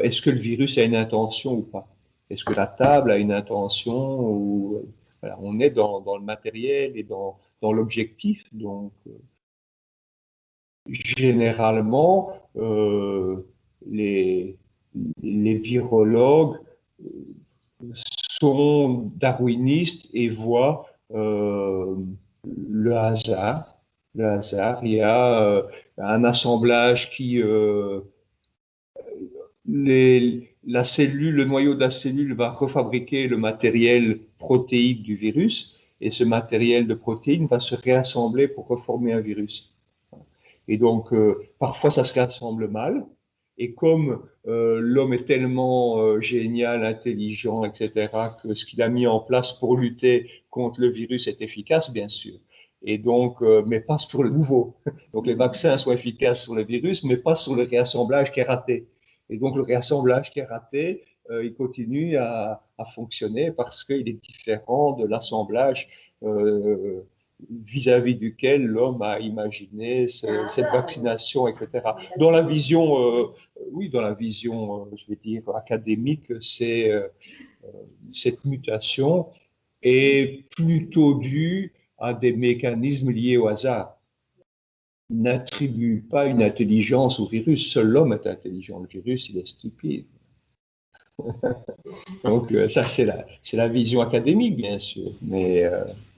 est-ce que le virus a une intention ou pas? Est-ce que la table a une intention ou voilà, on est dans le matériel et dans l'objectif. Donc, généralement, les, les virologues sont darwinistes et voient le hasard. Le hasard, il y a un assemblage qui la cellule, le noyau de la cellule va refabriquer le matériel protéique du virus et ce matériel de protéines va se réassembler pour reformer un virus. Et donc, parfois, ça se réassemble mal. Et comme l'homme est tellement génial, intelligent, etc., que ce qu'il a mis en place pour lutter contre le virus est efficace, bien sûr. Et donc, mais pas sur le nouveau. Donc, les vaccins sont efficaces sur le virus, mais pas sur le réassemblage qui est raté. Et donc, le réassemblage qui est raté, il continue à fonctionner parce qu'il est différent de l'assemblage vis-à-vis duquel l'homme a imaginé cette vaccination, etc. Dans la vision, oui, dans la vision, je vais dire, académique, cette mutation est plutôt due à des mécanismes liés au hasard. Il n'attribue pas une intelligence au virus. Seul l'homme est intelligent. Le virus, il est stupide. Donc, ça, c'est la vision académique, bien sûr. Mais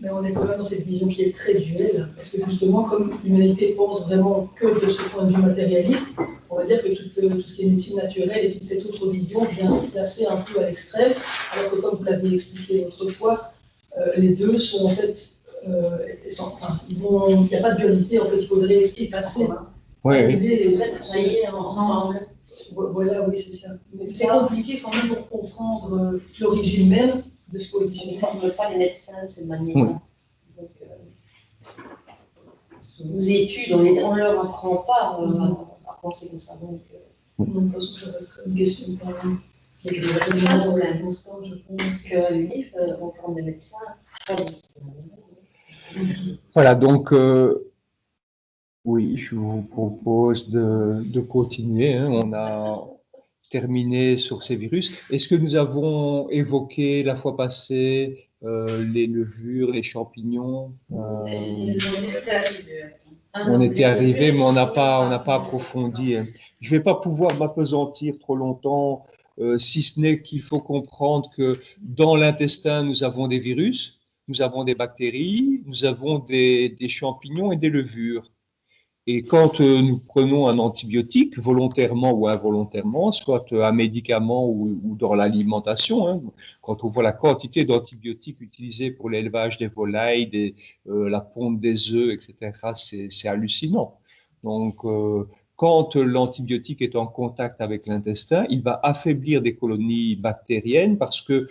on est quand même dans cette vision qui est très duelle, parce que justement, comme l'humanité pense vraiment que de ce point de vue matérialiste, on va dire que tout ce qui est médecine naturelle et toute cette autre vision vient se placer un peu à l'extrême, alors que comme vous l'aviez expliqué l'autre fois, les deux sont en fait, il n'y a pas de dualité, en fait, il faudrait effacer, et travailler ensemble. Voilà, oui, c'est ça. Mais c'est compliqué quand même pour comprendre l'origine même de ce positionnement. On ne forme pas les médecins de cette manière. Oui. Donc, nos études, on ne leur apprend pas à penser comme ça. Donc, de toute façon, ça reste une question quand même. Il y a un problème constant, je pense, que l'UNIF, on forme des médecins. Voilà, donc, oui, je vous propose de continuer. Hein. On a terminé sur ces virus. Est-ce que nous avons évoqué la fois passée les levures, les champignons on était arrivé, mais on n'a pas approfondi. Hein. Je ne vais pas pouvoir m'appesantir trop longtemps, si ce n'est qu'il faut comprendre que dans l'intestin, nous avons des virus, nous avons des bactéries, nous avons des champignons et des levures. Et quand nous prenons un antibiotique, volontairement ou involontairement, soit un médicament ou dans l'alimentation, hein, quand on voit la quantité d'antibiotiques utilisés pour l'élevage des volailles, la ponte des œufs, etc., c'est hallucinant. Donc, quand l'antibiotique est en contact avec l'intestin, il va affaiblir des colonies bactériennes parce que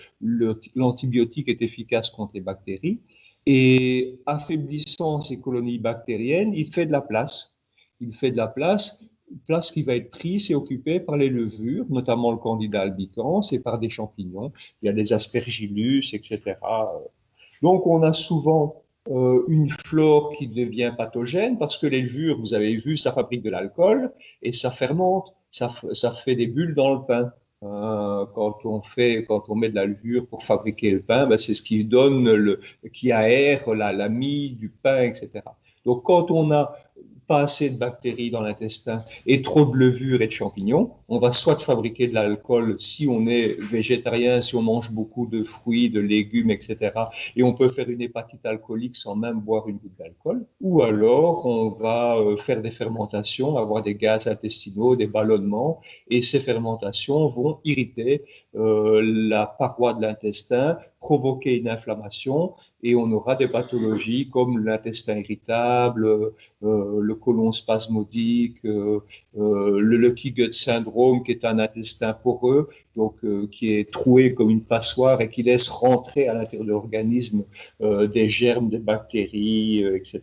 l'antibiotique est efficace contre les bactéries. Et affaiblissant ces colonies bactériennes, il fait de la place. Il fait de la place qui va être prise et occupée par les levures, notamment le Candida albicans, et par des champignons. Il y a des aspergillus, etc. Donc, on a souvent une flore qui devient pathogène parce que les levures, vous avez vu, ça fabrique de l'alcool et ça fermente, ça fait des bulles dans le pain. Quand on met de la levure pour fabriquer le pain, ben c'est ce qui donne qui aère la mie du pain, etc. Donc, quand on a pas assez de bactéries dans l'intestin et trop de levures et de champignons, on va soit fabriquer de l'alcool si on est végétarien, si on mange beaucoup de fruits, de légumes, etc. Et on peut faire une hépatite alcoolique sans même boire une goutte d'alcool. Ou alors, on va faire des fermentations, avoir des gaz intestinaux, des ballonnements, et ces fermentations vont irriter la paroi de l'intestin, provoquer une inflammation, et on aura des pathologies comme l'intestin irritable, le côlon spasmodique, le leaky gut syndrome, qui est un intestin poreux, donc qui est troué comme une passoire et qui laisse rentrer à l'intérieur de l'organisme des germes, des bactéries, etc.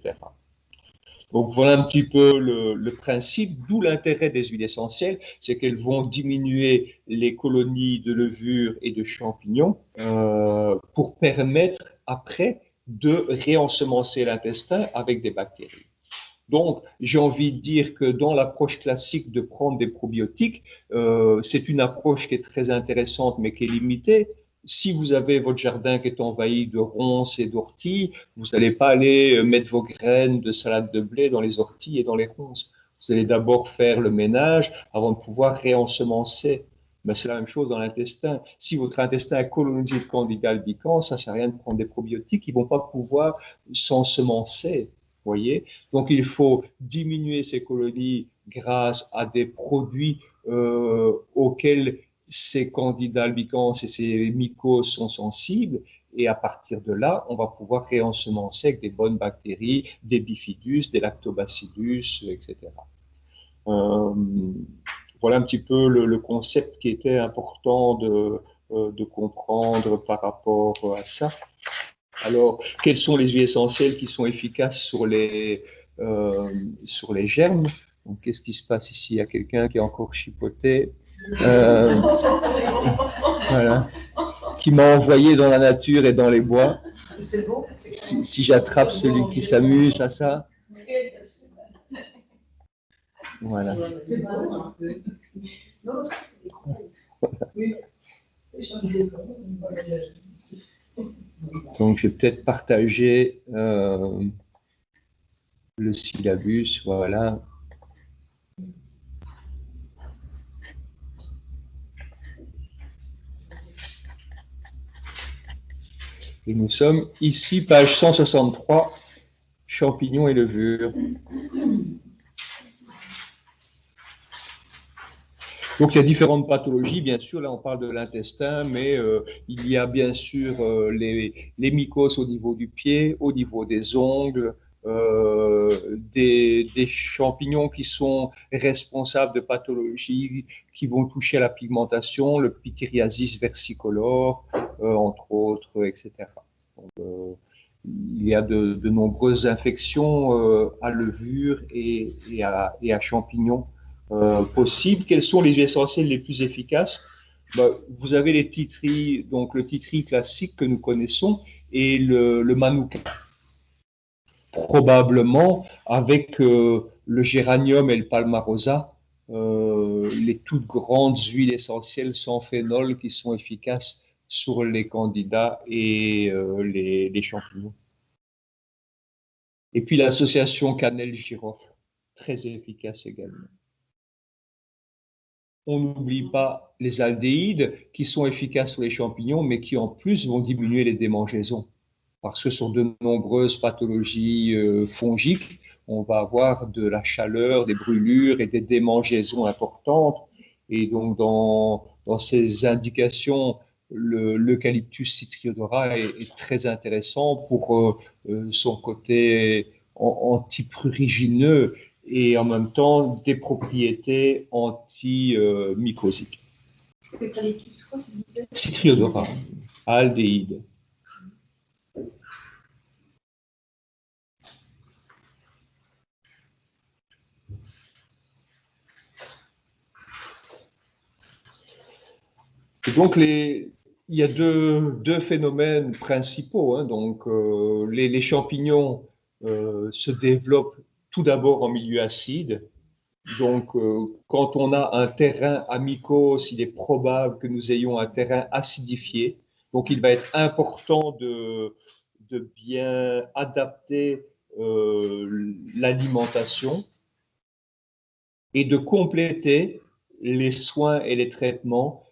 Donc voilà un petit peu le principe, d'où l'intérêt des huiles essentielles, c'est qu'elles vont diminuer les colonies de levures et de champignons pour permettre après de réensemencer l'intestin avec des bactéries. Donc, j'ai envie de dire que dans l'approche classique de prendre des probiotiques, c'est une approche qui est très intéressante, mais qui est limitée. Si vous avez votre jardin qui est envahi de ronces et d'orties, vous n'allez pas aller mettre vos graines de salade de blé dans les orties et dans les ronces. Vous allez d'abord faire le ménage avant de pouvoir réensemencer. Mais c'est la même chose dans l'intestin. Si votre intestin est colonisé de Candida albicans, ça ne sert à rien de prendre des probiotiques, ils ne vont pas pouvoir s'ensemencer. Voyez, donc il faut diminuer ces colonies grâce à des produits auxquels ces Candida albicans et ces mycoses sont sensibles, et à partir de là, on va pouvoir réensemencer avec des bonnes bactéries, des bifidus, des lactobacillus, etc. Voilà un petit peu le concept qui était important de comprendre par rapport à ça. Alors, quelles sont les huiles essentielles qui sont efficaces sur les germes? Donc, qu'est-ce qui se passe ici? Il y a quelqu'un qui est encore chipoté, voilà, qui m'a envoyé dans la nature et dans les bois. Si j'attrape celui qui s'amuse à ça. Voilà. Donc, je vais peut-être partager le syllabus, voilà. Et nous sommes ici, page 163, champignons et levures. Donc, il y a différentes pathologies, bien sûr. Là, on parle de l'intestin, mais il y a bien sûr les mycoses au niveau du pied, au niveau des ongles, des champignons qui sont responsables de pathologies qui vont toucher à la pigmentation, le pityriasis versicolore, entre autres, etc. Donc, il y a de nombreuses infections à levure et à champignons possibles. Quels sont les huiles essentielles les plus efficaces? Vous avez les titris, donc le titri classique que nous connaissons et le manuka. Probablement avec le géranium et le palmarosa, les toutes grandes huiles essentielles sans phénol qui sont efficaces sur les candidats et les champignons. Et puis l'association cannelle-girofle, très efficace également. On n'oublie pas les aldéhydes qui sont efficaces sur les champignons, mais qui en plus vont diminuer les démangeaisons. Parce que sur de nombreuses pathologies fongiques, on va avoir de la chaleur, des brûlures et des démangeaisons importantes. Et donc, dans ces indications, l'eucalyptus citriodora est très intéressant pour son côté antiprurigineux et en même temps des propriétés antimycosiques. Eucalyptus, quoi, s'il vous plaît? Citriodora, aldéhyde. Donc, il y a deux phénomènes principaux. Hein. Donc, les champignons se développent tout d'abord en milieu acide. Donc, quand on a un terrain à mycose, il est probable que nous ayons un terrain acidifié. Donc, il va être important de bien adapter l'alimentation et de compléter les soins et les traitements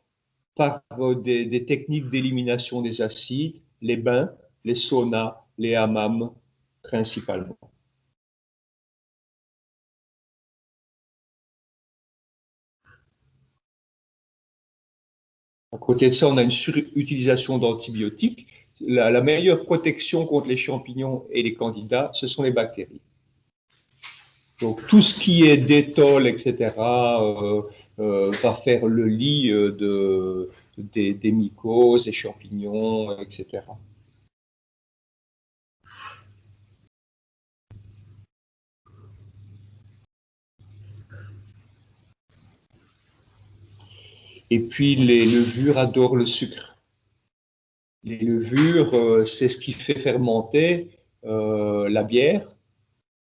par des techniques d'élimination des acides, les bains, les saunas, les hammams principalement. À côté de ça, on a une surutilisation d'antibiotiques. La meilleure protection contre les champignons et les candidats, ce sont les bactéries. Donc tout ce qui est détol, etc., va faire le lit des mycoses, des champignons, etc. Et puis les levures adorent le sucre. Les levures, c'est ce qui fait fermenter la bière,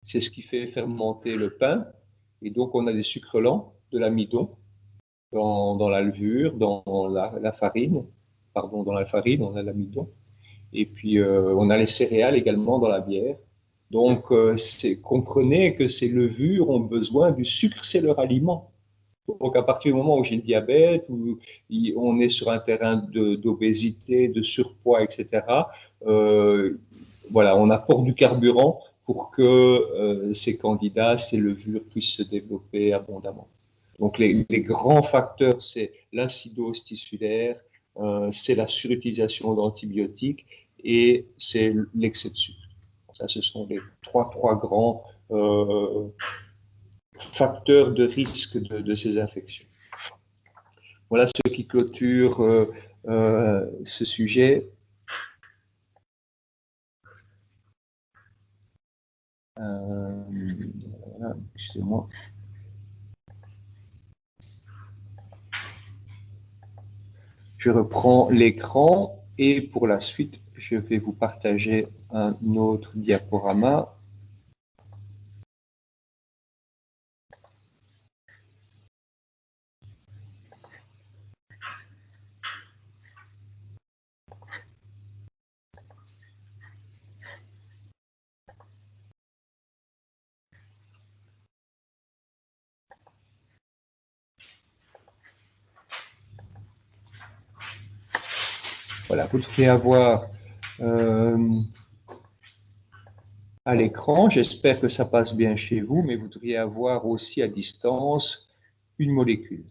c'est ce qui fait fermenter le pain. Et donc on a des sucres lents, de l'amidon, dans la levure, dans la farine. Pardon, dans la farine, on a l'amidon. Et puis on a les céréales également dans la bière. Donc comprenez que ces levures ont besoin du sucre, c'est leur aliment. Donc, à partir du moment où j'ai le diabète, où on est sur un terrain d'obésité, de surpoids, etc., voilà, on apporte du carburant pour que ces candidats, ces levures puissent se développer abondamment. Donc, les grands facteurs, c'est l'acidose tissulaire, c'est la surutilisation d'antibiotiques et c'est l'excès de sucre. Ça, ce sont les trois grands facteurs de risque de ces infections. Voilà ce qui clôture ce sujet. Voilà, excusez-moi. Je reprends l'écran et pour la suite, je vais vous partager un autre diaporama. Voilà, vous devez avoir à l'écran, j'espère que ça passe bien chez vous, mais vous devriez avoir aussi à distance une molécule.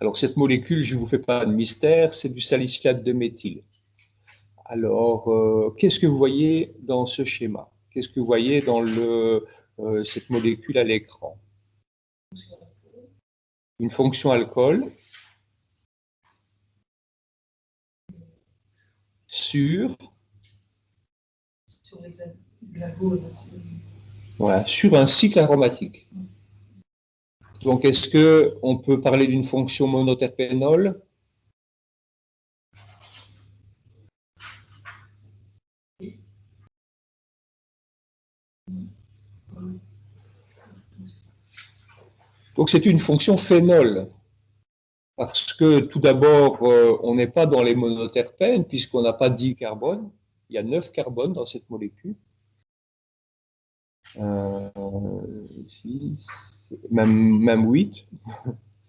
Alors cette molécule, je ne vous fais pas de mystère, c'est du salicylate de méthyle. Alors, qu'est-ce que vous voyez dans ce schéma? Qu'est-ce que vous voyez dans cette molécule à l'écran? Une fonction alcool sur voilà, sur un cycle aromatique. Donc, est-ce qu'on peut parler d'une fonction monoterpénol? Donc, c'est une fonction phénol. Parce que, tout d'abord, on n'est pas dans les monoterpènes, puisqu'on n'a pas 10 carbones. Il y a 9 carbones dans cette molécule. 6, même 8,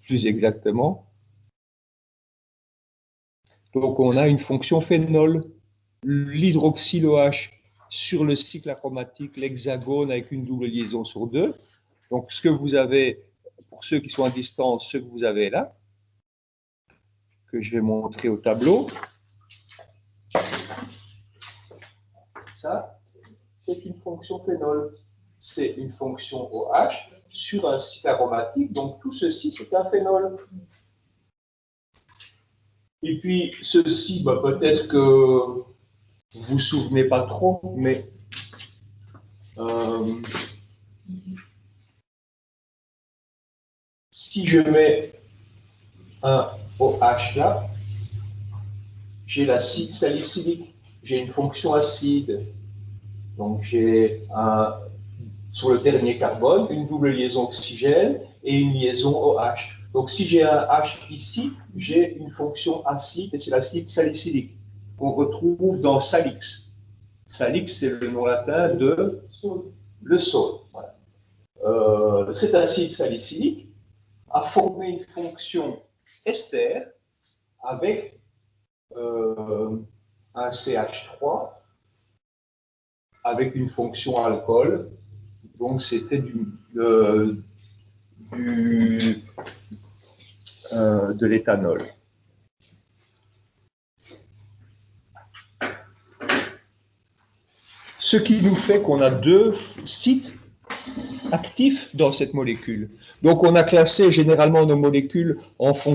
plus exactement. Donc, on a une fonction phénol. L'hydroxyl OH sur le cycle aromatique, l'hexagone avec une double liaison sur 2. Donc, ce que vous avez, pour ceux qui sont à distance, ce que vous avez là, que je vais montrer au tableau. Ça, c'est une fonction phénol. C'est une fonction OH sur un cycle aromatique. Donc, tout ceci, c'est un phénol. Et puis, ceci, bah, peut-être que vous ne vous souvenez pas trop, mais si je mets un OH là, j'ai l'acide salicylique, j'ai une fonction acide. Donc j'ai sur le dernier carbone une double liaison oxygène et une liaison OH. Donc si j'ai un H ici, j'ai une fonction acide et c'est l'acide salicylique qu'on retrouve dans salix. Salix, c'est le nom latin de le saule. Voilà. cet acide salicylique a formé une fonction ester avec un CH3 avec une fonction alcool. Donc c'était de l'éthanol. Ce qui nous fait qu'on a deux sites actifs dans cette molécule. Donc on a classé généralement nos molécules en fonction